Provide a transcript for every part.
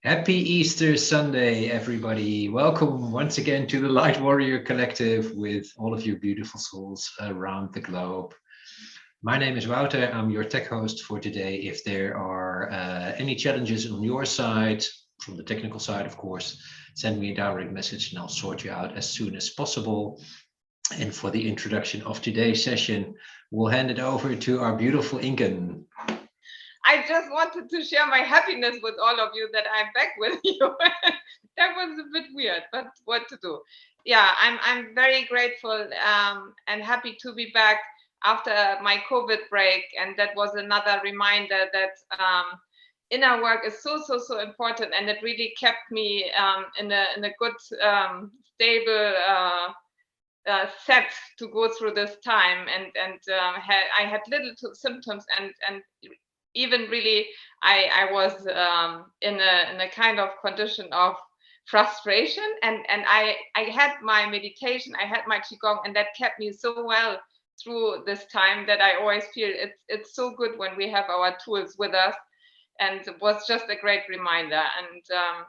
Happy Easter Sunday, everybody. Welcome once again to the Light Warrior Collective with all of you beautiful souls around the globe. My name is Wouter. I'm your tech host for today. If there are any challenges on your side, from the technical side, of course, send me a direct message and I'll sort you out as soon as possible. And for the introduction of today's session, we'll hand it over to our beautiful Inken. I just wanted to share my happiness with all of you that I'm back with you. That was a bit weird, but what to do? Yeah, I'm very grateful and happy to be back after my COVID break, and that was another reminder that inner work is so important, and it really kept me in a good stable set to go through this time, and I had little symptoms and even really I was in a kind of condition of frustration, and I had my meditation, I had my qigong, and that kept me so well through this time that I always feel it's so good when we have our tools with us. And it was just a great reminder. And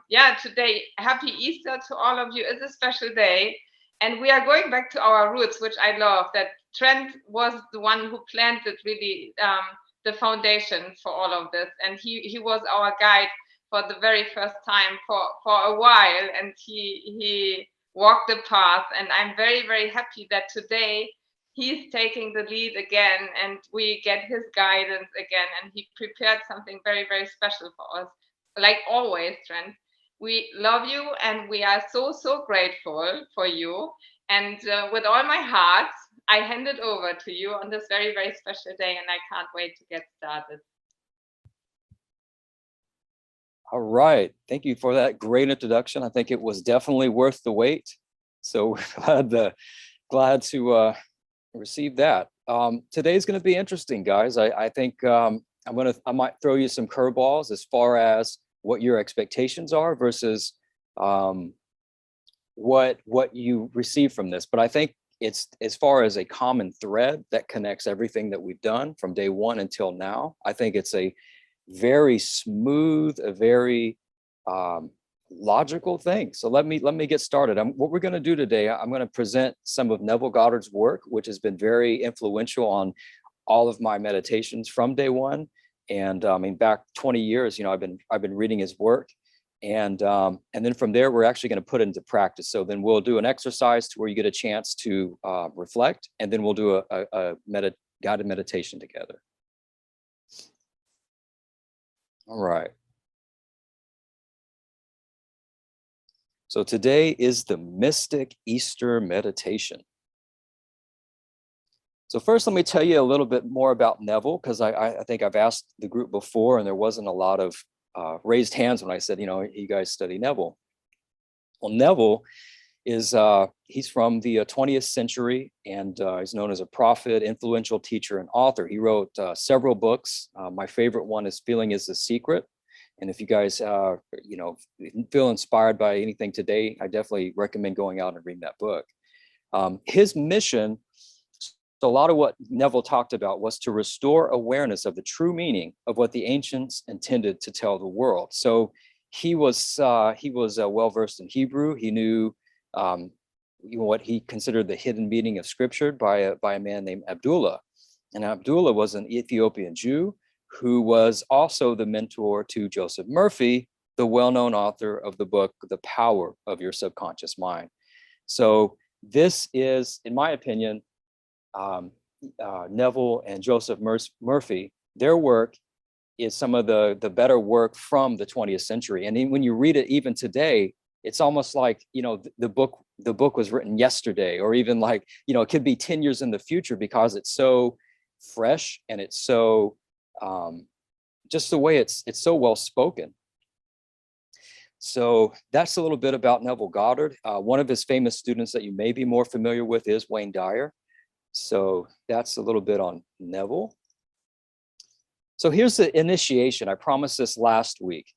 yeah, today, happy Easter to all of you. It's a special day, and we are going back to our roots, which I love. That Trent was the one who planted really the foundation for all of this, and he was our guide for the very first time for a while, and he walked the path. And I'm very happy that today he's taking the lead again, and we get his guidance again, and he prepared something very special for us. Like always, Trent, we love you, and we are so grateful for you. And with all my heart, I hand it over to you on this very special day, and I can't wait to get started. All right, thank you for that great introduction. I think it was definitely worth the wait. So glad to receive that. Today's going to be interesting, guys. I think I might throw you some curveballs as far as what your expectations are versus what you receive from this. But I think it's as far as a common thread that connects everything that we've done from day one until now. I think it's a very smooth, a very logical thing. So let me get started. What we're going to do today, I'm going to present some of Neville Goddard's work, which has been very influential on all of my meditations from day one. And I mean, back 20 years, I've been reading his work. And then from there, we're actually going to put it into practice. So then we'll do an exercise to where you get a chance to reflect, and then we'll do a guided meditation together. All right. So today is the Mystic Easter meditation. So first, let me tell you a little bit more about Neville, because I think I've asked the group before, and there wasn't a lot of raised hands when I said, you guys study Neville. Well, Neville is, he's from the 20th century, and he's known as a prophet, influential teacher, and author. He wrote several books. My favorite one is Feeling is the Secret. And if you guys, feel inspired by anything today, I definitely recommend going out and reading that book. His mission, so a lot of what Neville talked about was to restore awareness of the true meaning of what the ancients intended to tell the world. So he was well-versed in Hebrew. He knew what he considered the hidden meaning of scripture by a man named Abdullah. And Abdullah was an Ethiopian Jew who was also the mentor to Joseph Murphy, the well-known author of the book, The Power of Your Subconscious Mind. So this is, in my opinion, Neville and Joseph Murphy, their work is some of the better work from the 20th century. And when you read it even today, it's almost like, the book was written yesterday, or even like, it could be 10 years in the future, because it's so fresh and it's so just the way it's so well spoken. So that's a little bit about Neville Goddard. One of his famous students that you may be more familiar with is Wayne Dyer. So that's a little bit on Neville. So here's the initiation. I promised this last week.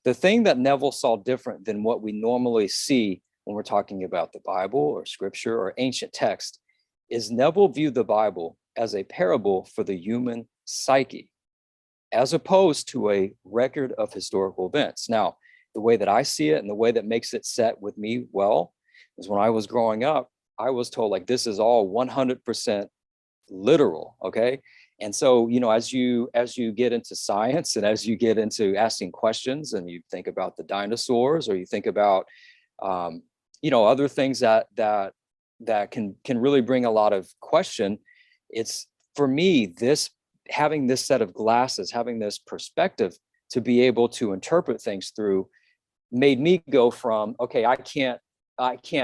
The thing that Neville saw different than what we normally see when we're talking about the Bible or scripture or ancient text is Neville viewed the Bible as a parable for the human psyche, as opposed to a record of historical events. Now, the way that I see it and the way that makes it set with me well is when I was growing up, I was told like, this is all 100% literal. Okay. And so, you know, as you get into science and as you get into asking questions and you think about the dinosaurs or you think about, you know, other things that can really bring a lot of question, it's for me, this having this set of glasses, having this perspective to be able to interpret things through made me go from, okay, I can't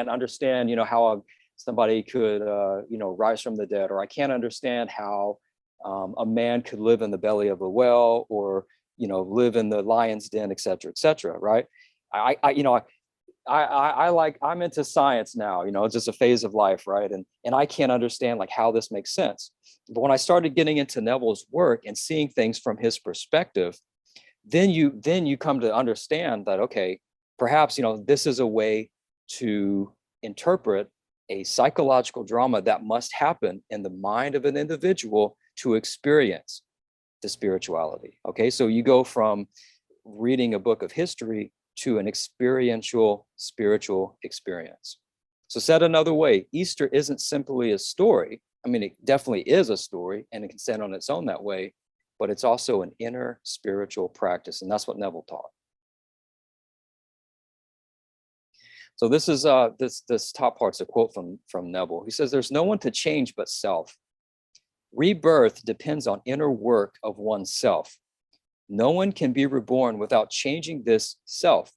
understand, you know, how somebody could, you know, rise from the dead, or I can't understand how a man could live in the belly of a whale, or, you know, live in the lion's den, et cetera, right? I'm into science now, you know, it's just a phase of life, right? And I can't understand like how this makes sense. But when I started getting into Neville's work and seeing things from his perspective, then you come to understand that, okay, perhaps, you know, this is a way to interpret a psychological drama that must happen in the mind of an individual to experience the spirituality. Okay, so you go from reading a book of history to an experiential spiritual experience. So said another way, Easter isn't simply a story. I mean, it definitely is a story and it can stand on its own that way, but it's also an inner spiritual practice. And that's what Neville taught. So this is this top part's a quote from Neville. He says, "There's no one to change but self. Rebirth depends on inner work of oneself. No one can be reborn without changing this self.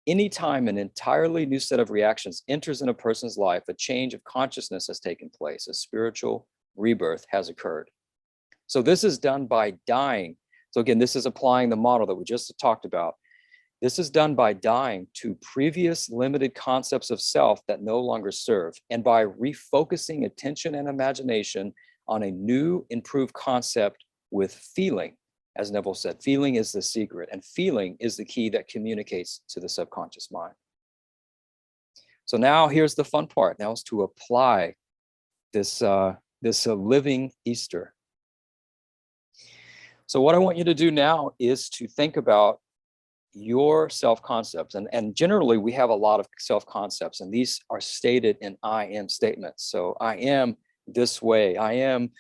Anytime an entirely new set of reactions enters in a person's life, a change of consciousness has taken place. A spiritual rebirth has occurred." So this is done by dying. So again, this is applying the model that we just talked about. This is done by dying to previous limited concepts of self that no longer serve, and by refocusing attention and imagination on a new, improved concept with feeling. As Neville said, feeling is the secret, and feeling is the key that communicates to the subconscious mind. So now here's the fun part. Now is to apply this living Easter. So what I want you to do now is to think about your self-concepts. And generally, we have a lot of self-concepts, and these are stated in I am statements. So I am this way. I am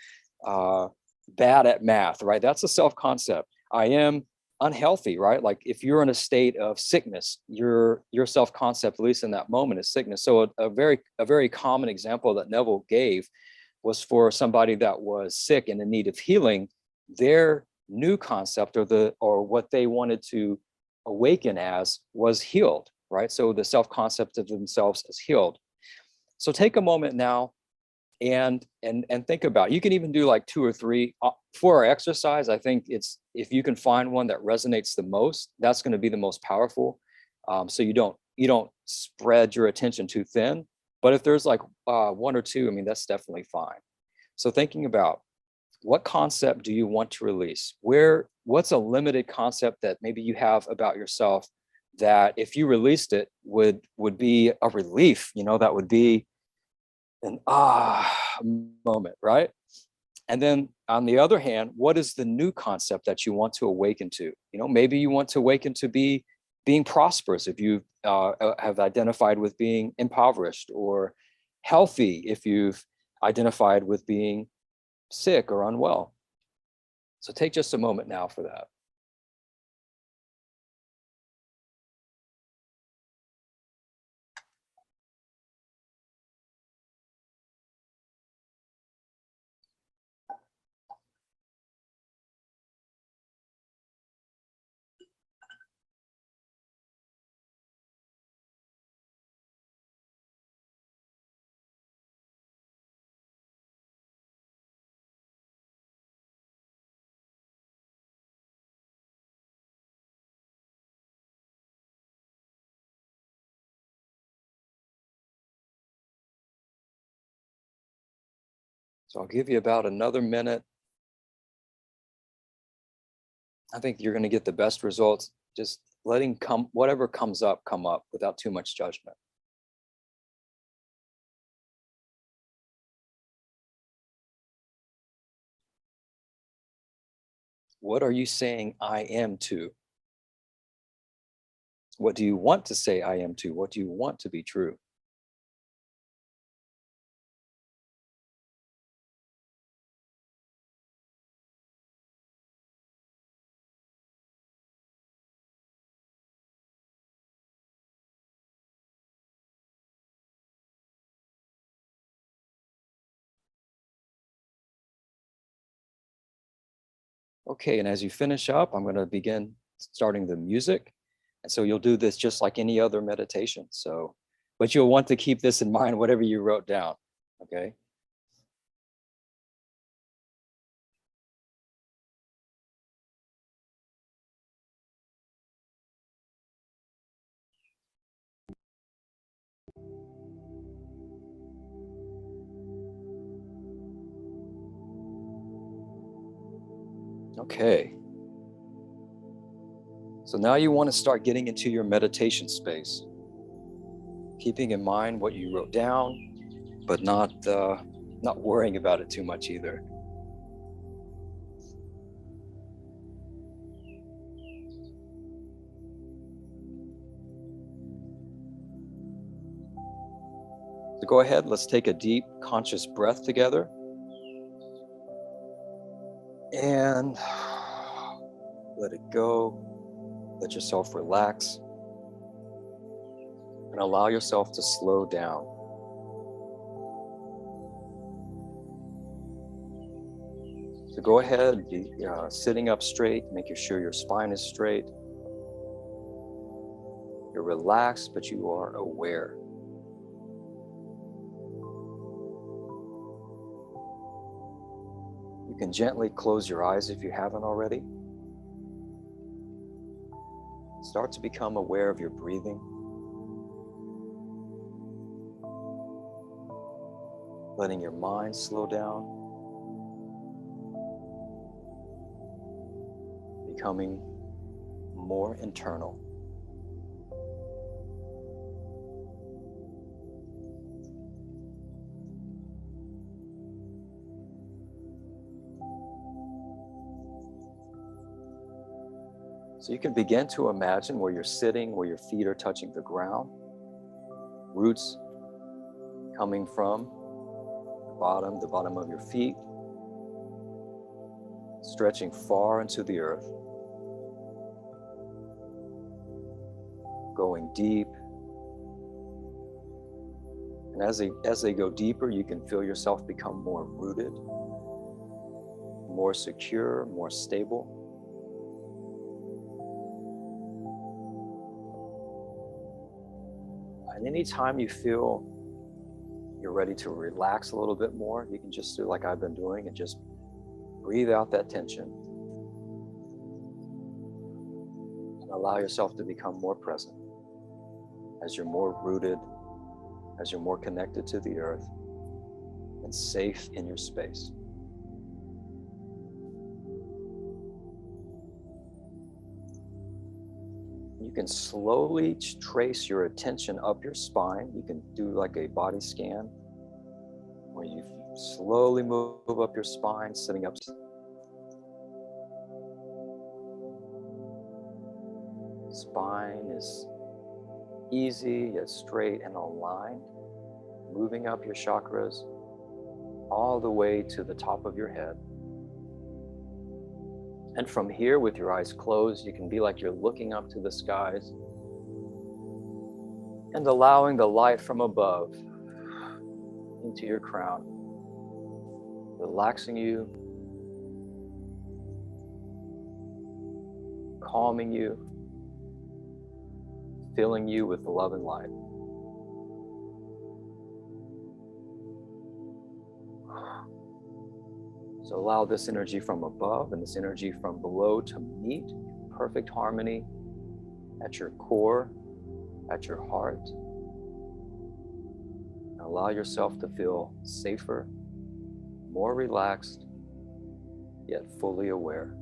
bad at math, right? That's a self-concept. I am unhealthy, right? Like if you're in a state of sickness, your self-concept, at least in that moment, is sickness. So a very common example that Neville gave was for somebody that was sick and in need of healing. Their new concept, or what they wanted to awaken as, was healed, right? So the self-concept of themselves as healed. So take a moment now and think about it. You can even do like 2 or 3 for our exercise. I think it's, if you can find one that resonates the most, that's going to be the most powerful. So you don't spread your attention too thin. But if there's like 1 or 2, I mean, that's definitely fine. So thinking about, what concept do you want to release? What's a limited concept that maybe you have about yourself that if you released it would be a relief, you know, that would be an moment, right? And then on the other hand, what is the new concept that you want to awaken to? You know, maybe you want to awaken to being prosperous if you have identified with being impoverished, or healthy if you've identified with being sick or unwell. So take just a moment now for that. So I'll give you about another minute. I think you're going to get the best results just letting whatever comes up come up without too much judgment. What are you saying I am to? What do you want to say I am to? What do you want to be true? Okay, and as you finish up, I'm going to begin starting the music. And so you'll do this just like any other meditation. So, but you'll want to keep this in mind, whatever you wrote down. Okay. Okay. So now you want to start getting into your meditation space, keeping in mind what you wrote down, but not worrying about it too much either. So go ahead, let's take a deep conscious breath together. And let it go. Let yourself relax. And allow yourself to slow down. So go ahead, be sitting up straight, making sure your spine is straight. You're relaxed, but you are aware. You can gently close your eyes if you haven't already. Start to become aware of your breathing. Letting your mind slow down. Becoming more internal. So you can begin to imagine where you're sitting, where your feet are touching the ground, roots coming from the bottom of your feet, stretching far into the earth, going deep. And as they go deeper, you can feel yourself become more rooted, more secure, more stable. And anytime you feel you're ready to relax a little bit more, you can just do like I've been doing and just breathe out that tension. And allow yourself to become more present as you're more rooted, as you're more connected to the earth and safe in your space. You can slowly trace your attention up your spine. You can do like a body scan where you slowly move up your spine, sitting up. Spine is easy yet straight and aligned, moving up your chakras all the way to the top of your head. And from here, with your eyes closed, you can be like you're looking up to the skies and allowing the light from above into your crown, relaxing you, calming you, filling you with love and light. So allow this energy from above and this energy from below to meet in perfect harmony at your core, at your heart. And allow yourself to feel safer, more relaxed, yet fully aware.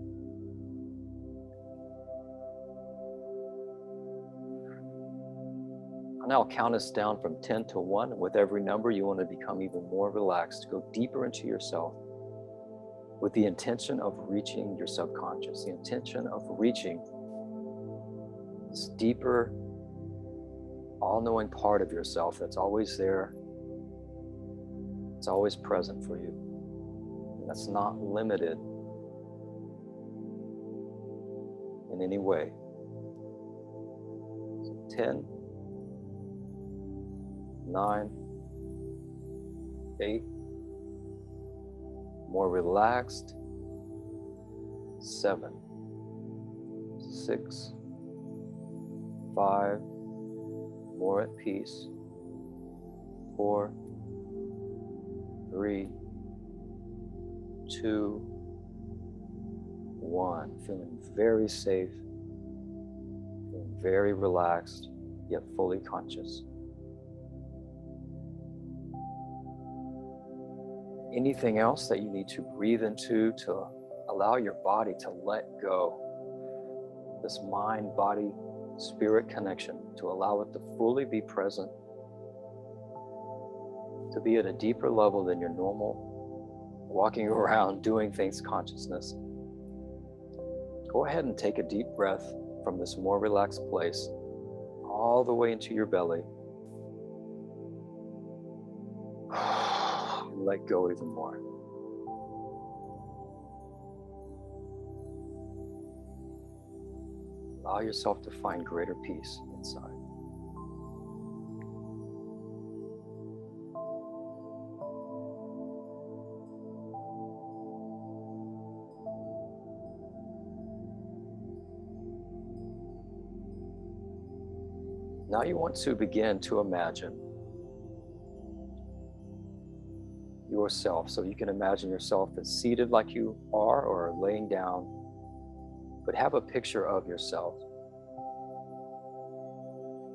And I'll count us down from 10 to 1. And with every number, you want to become even more relaxed, go deeper into yourself, with the intention of reaching your subconscious, the intention of reaching this deeper, all-knowing part of yourself that's always there. It's always present for you. And that's not limited in any way. So 10, 9, 8, more relaxed, 7, 6, 5, more at peace, 4, 3, 2, 1. Feeling very safe, feeling very relaxed, yet fully conscious. Anything else that you need to breathe into to allow your body to let go, this mind, body, spirit connection, to allow it to fully be present, to be at a deeper level than your normal walking around doing things consciousness. Go ahead and take a deep breath from this more relaxed place all the way into your belly. And let go even more. Allow yourself to find greater peace inside. Now you want to begin to imagine yourself. So you can imagine yourself as seated like you are or laying down, but have a picture of yourself.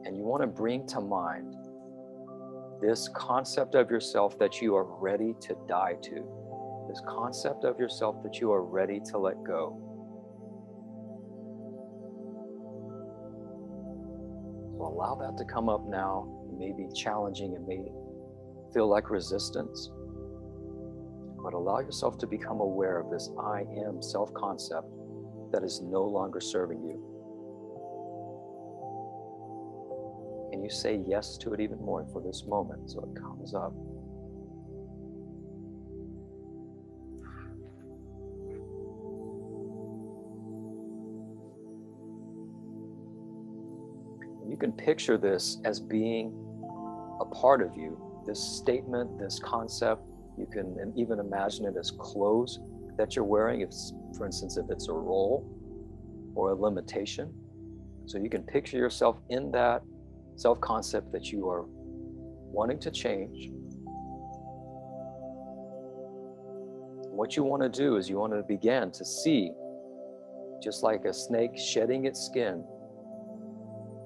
And you want to bring to mind this concept of yourself that you are ready to die to. This concept of yourself that you are ready to let go. So allow that to come up now. It may be challenging, it may feel like resistance, but allow yourself to become aware of this I am self-concept that is no longer serving you. Can you say yes to it even more for this moment so it comes up? You can picture this as being a part of you, this statement, this concept. You can even imagine it as clothes that you're wearing, if, for instance, if it's a role or a limitation. So you can picture yourself in that self-concept that you are wanting to change. What you want to do is you want to begin to see, just like a snake shedding its skin,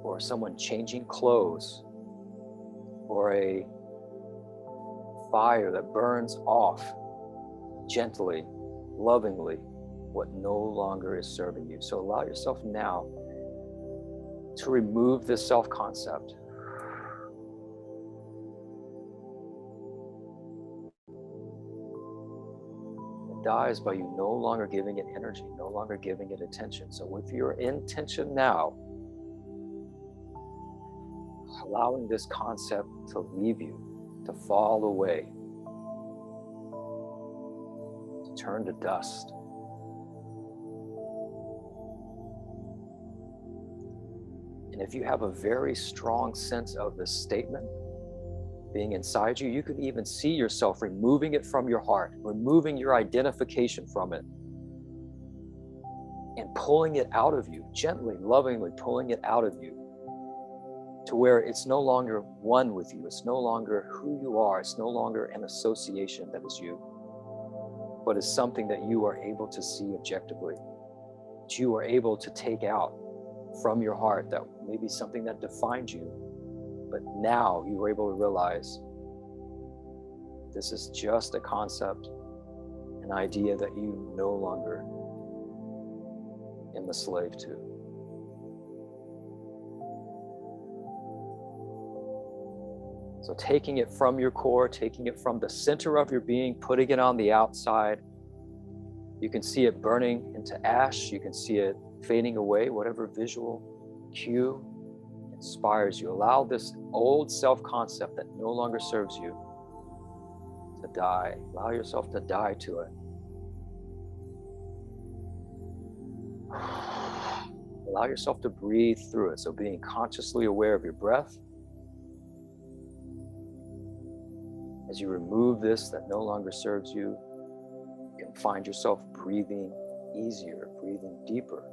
or someone changing clothes, or a fire that burns off gently, lovingly, what no longer is serving you. So allow yourself now to remove this self-concept. It dies by you no longer giving it energy, no longer giving it attention. So with your intention now, allowing this concept to leave you, to fall away, to turn to dust. And if you have a very strong sense of this statement being inside you, you can even see yourself removing it from your heart, removing your identification from it, and pulling it out of you, gently, lovingly pulling it out of you, to where it's no longer one with you. It's no longer who you are. It's no longer an association that is you, but it's something that you are able to see objectively, that you are able to take out from your heart, that may be something that defined you, but now you are able to realize this is just a concept, an idea that you no longer am a slave to. So taking it from your core, taking it from the center of your being, putting it on the outside, you can see it burning into ash. You can see it fading away, whatever visual cue inspires you. Allow this old self-concept that no longer serves you to die. Allow yourself to die to it. Allow yourself to breathe through it. So being consciously aware of your breath. As you remove this that no longer serves you, you can find yourself breathing easier, breathing deeper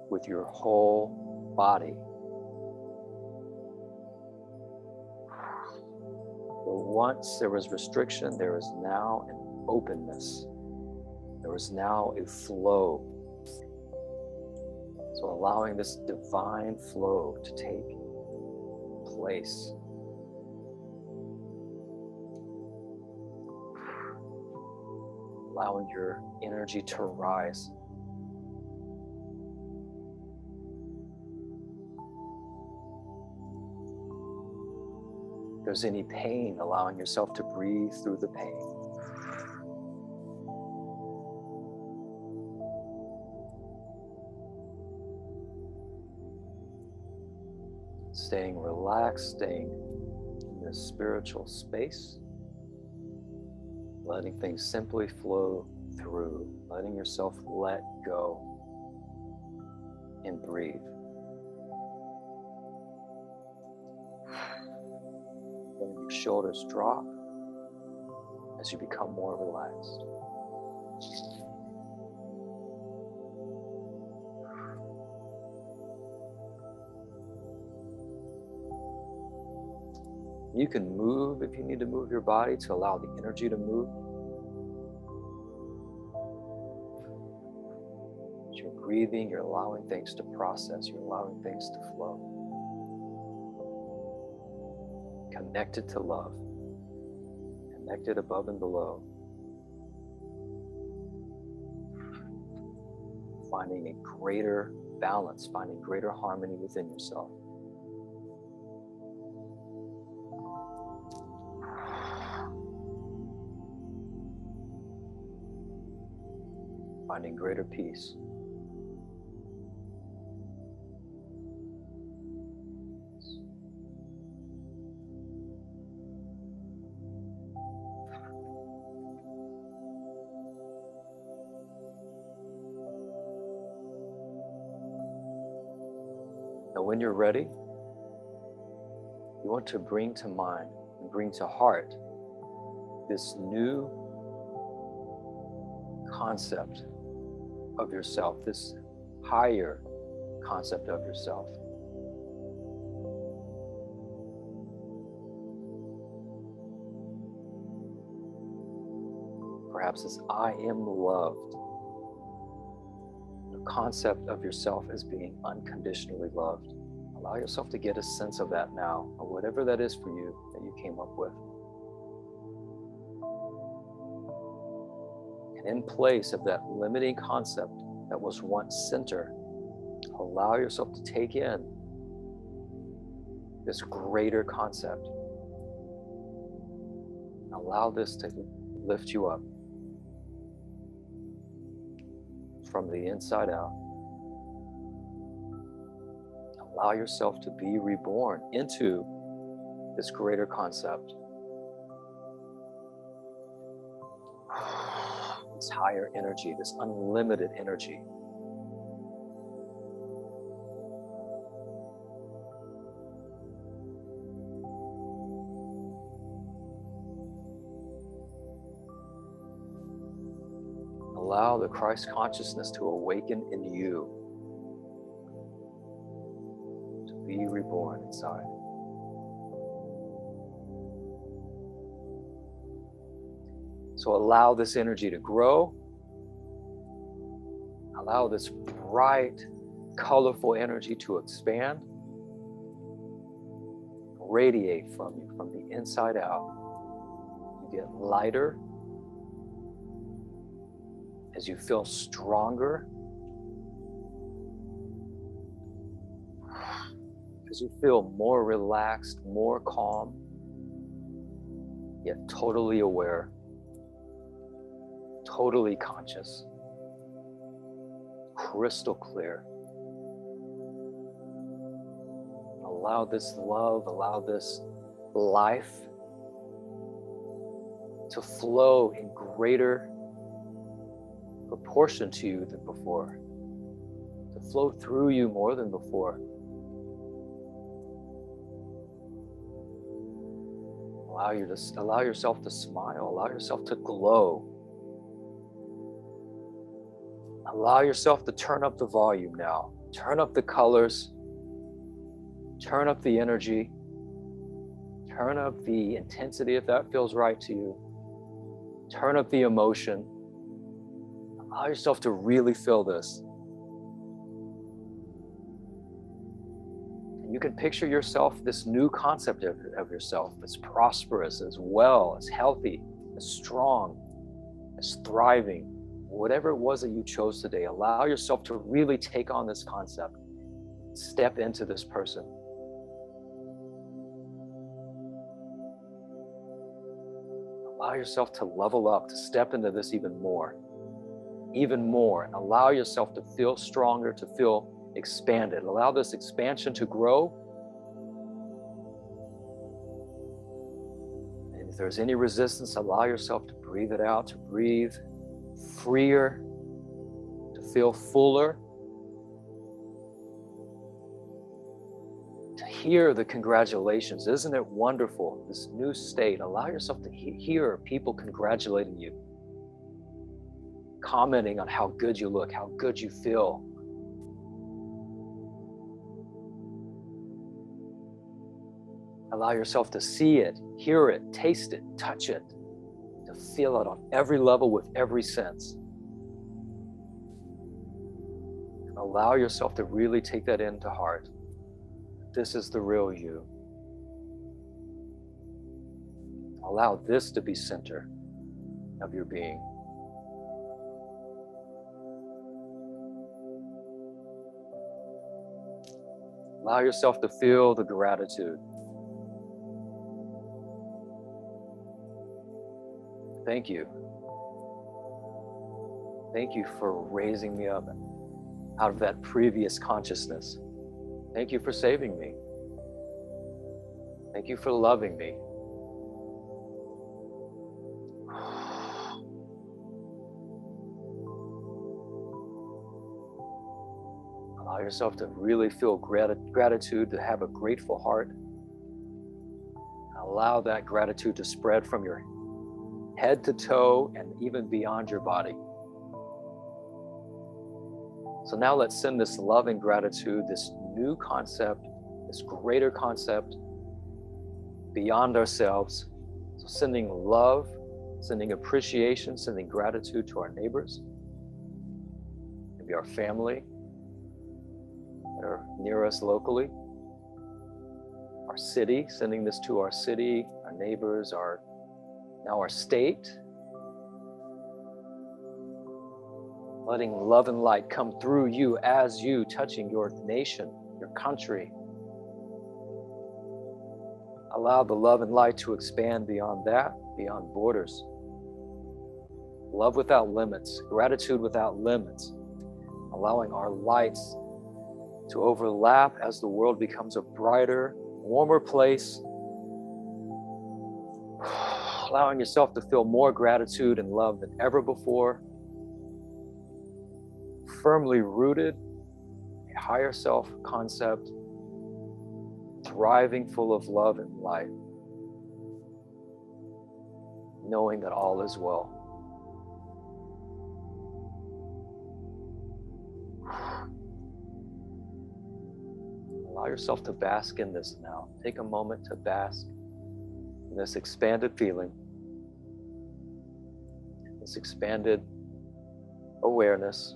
with your whole body. Where once there was restriction, there is now an openness. There is now a flow. So allowing this divine flow to take place. Allowing your energy to rise. If there's any pain, allowing yourself to breathe through the pain. Staying relaxed, staying in this spiritual space. Letting things simply flow through, letting yourself let go and breathe. Letting your shoulders drop as you become more relaxed. You can move if you need to move your body to allow the energy to move. As you're breathing, you're allowing things to process, you're allowing things to flow. Connected to love, connected above and below. Finding a greater balance, finding greater harmony within yourself. Finding greater peace. Now, when you're ready, you want to bring to mind and bring to heart this new concept of yourself, this higher concept of yourself. Perhaps as I am loved, the concept of yourself as being unconditionally loved. Allow yourself to get a sense of that now, or whatever that is for you that you came up with. In place of that limiting concept that was once center, allow yourself to take in this greater concept. Allow this to lift you up from the inside out. Allow yourself to be reborn into this greater concept. This higher energy, this unlimited energy. Allow the Christ consciousness to awaken in you, to be reborn inside. So allow this energy to grow. Allow this bright, colorful energy to expand. Radiate from you, from the inside out. You get lighter as you feel stronger. As you feel more relaxed, more calm, yet totally aware. Totally conscious, crystal clear. Allow this love, allow this life to flow in greater proportion to you than before, to flow through you more than before. Allow yourself to smile, allow yourself to glow. Allow yourself to turn up the volume now. Turn up the colors, turn up the energy, turn up the intensity if that feels right to you. Turn up the emotion. Allow yourself to really feel this. And you can picture yourself, this new concept of yourself, as prosperous, as well, as healthy, as strong, as thriving. Whatever it was that you chose today, allow yourself to really take on this concept. Step into this person. Allow yourself to level up, to step into this even more, and allow yourself to feel stronger, to feel expanded. Allow this expansion to grow. And if there's any resistance, allow yourself to breathe it out, to breathe freer, to feel fuller, to hear the congratulations. Isn't it wonderful, this new state? Allow yourself to hear people congratulating you, commenting on how good you look, how good you feel. Allow yourself to see it, hear it, taste it, touch it, to feel it on every level with every sense. And allow yourself to really take that into heart. This is the real you. Allow this to be center of your being. Allow yourself to feel the gratitude. Thank you. Thank you for raising me up out of that previous consciousness. Thank you for saving me. Thank you for loving me. Allow yourself to really feel gratitude, to have a grateful heart. Allow that gratitude to spread from your head to toe and even beyond your body. So now let's send this love and gratitude, this new concept, this greater concept beyond ourselves. So sending love, sending appreciation, sending gratitude to our neighbors, maybe our family that are near us locally, our city, sending this to our city, our neighbors, now our state. Letting love and light come through you as you, touching your nation, your country. Allow the love and light to expand beyond that, beyond borders. Love without limits, gratitude without limits. Allowing our lights to overlap as the world becomes a brighter, warmer place. Allowing yourself to feel more gratitude and love than ever before. Firmly rooted, a higher self concept, thriving, full of love and light, knowing that all is well. Allow yourself to bask in this now. Take a moment to bask in this expanded feeling, this expanded awareness.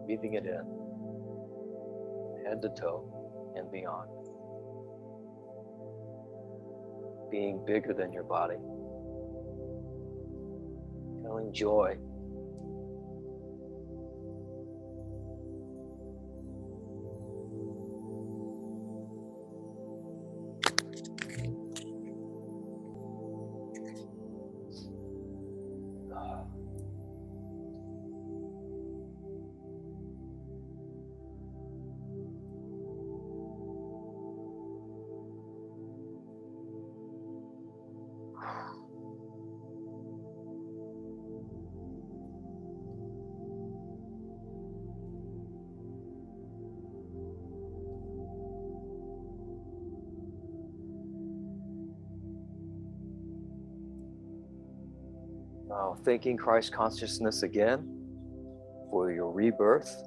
Breathing it in, head to toe and beyond. Being bigger than your body. Feeling joy. Now, thanking Christ consciousness again for your rebirth,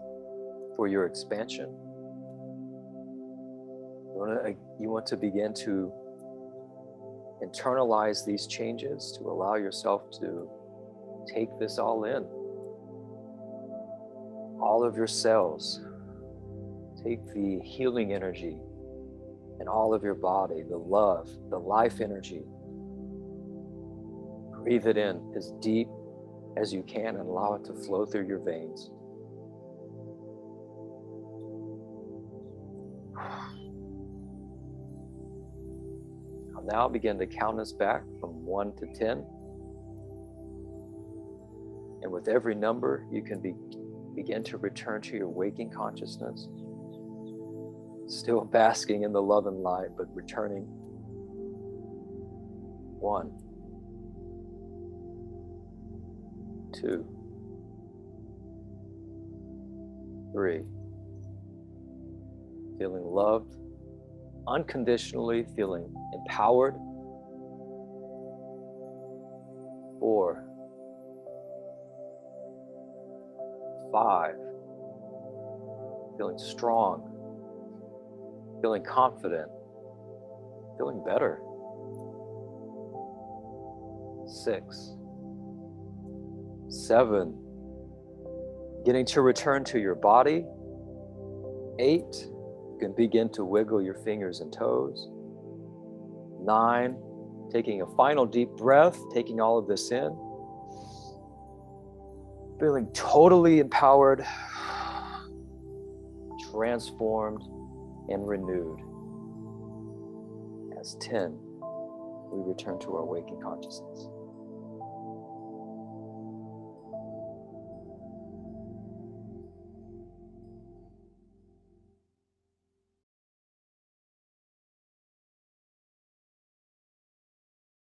for your expansion. You want to begin to internalize these changes, to allow yourself to take this all in. All of your cells. Take the healing energy in all of your body, the love, the life energy. Breathe it in as deep as you can and allow it to flow through your veins. I'll now begin to count us back from 1 to 10. And with every number, you can begin to return to your waking consciousness. Still basking in the love and light, but returning. 1, 2, 3. Feeling loved unconditionally, feeling empowered. 4, 5. Feeling strong. Feeling confident, feeling better. 6, 7, getting to return to your body. 8, you can begin to wiggle your fingers and toes. 9, taking a final deep breath, taking all of this in. Feeling totally empowered, transformed, and renewed. As 10, we return to our waking consciousness.